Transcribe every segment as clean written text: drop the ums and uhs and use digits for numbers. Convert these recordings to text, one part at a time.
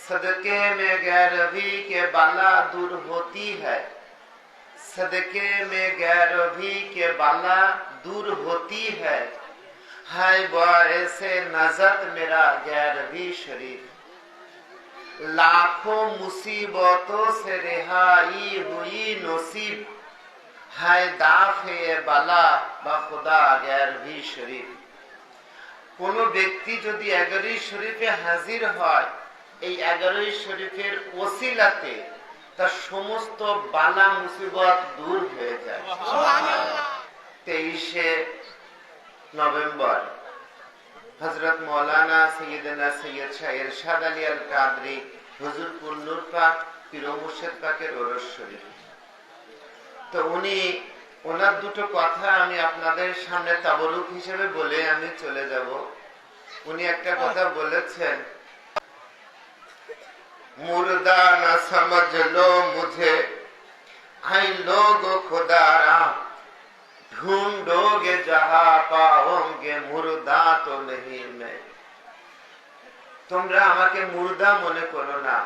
सदके में गैरवी के बाला दूर होती है, सदके में गैरवी के बाला दूर होती है बायसे नजत मेरा गैरवी शरीफ। लाखों मुसीबतों से रिहाई हुई नसीब है दाफे बाला बखुदा गैरवी शरीफ। কোনো ব্যক্তি যদি 11 শরীফে হাজির হয়, এই 11 শরীফের ওসিলাতে তার সমস্ত বালা মুসিবত দূর হয়ে যায়। সুবহানাল্লাহ। 23 নভেম্বর হযরত মাওলানা সৈয়দনা সৈয়দ শাহ ইরশাদ আলী আল কাদরি হুজুরপুর নূর পাক পীর ও মুর্শিদ পাকের ওরস শরীফ। তো উনি ওনার দুটো কথা আমি আপনাদের সামনে তাবরুক হিসেবে বলে আমি চলে যাব। উনি একটা কথা বলেছেন, মুর্দা না সমঝ লো মুঝে আই লোগ খুদারা ढूंढोगे जहां पाओगे मुर्दा तो नहीं मैं। তোমরা আমাকে মুর্দা মনে করো না,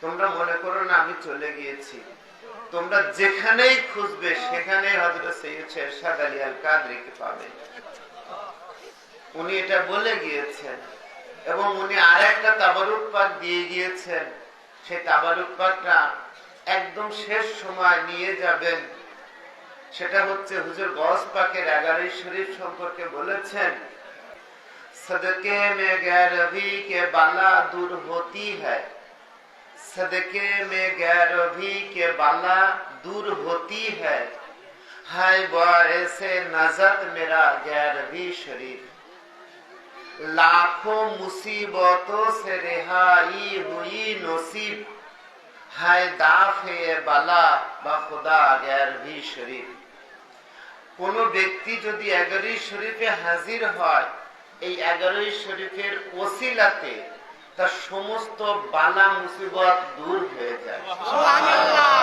তোমরা মনে করো না আমি চলে গিয়েছি। তোমরা যেখানেই খুঁজবে সেখানে হযরত সৈয়দ ইরশাদ আলী আল কাদরিকে পাবে। উনি এটা বলে গিয়েছেন এবং উনি আরেকটা তাবারুক পাক দিয়ে গিয়েছেন। সেই তাবারুক পাকটা একদম শেষ সময় নিয়ে যাবেন। সেটা হচ্ছে হুজুর গওস পাকের 11 শরীফ সম্পর্কে বলেছেন, सदके में गैरवी के बाला दूर होती है, सदके में गैरवी के बाला दूर होती है बायसे नजत मेरा गैरवी शरीफ। लाखों मुसीबतों से रिहाई हुई नसीब है दाफे बाला बखुदा गैरवी शरीफ। কোন ব্যক্তি যদি 11 শরীফে হাজির হয়, এই 11 শরীফের ওসিলাতে তার সমস্ত বালা মুসিবত দূর হয়ে যায়। সুবহানাল্লাহ।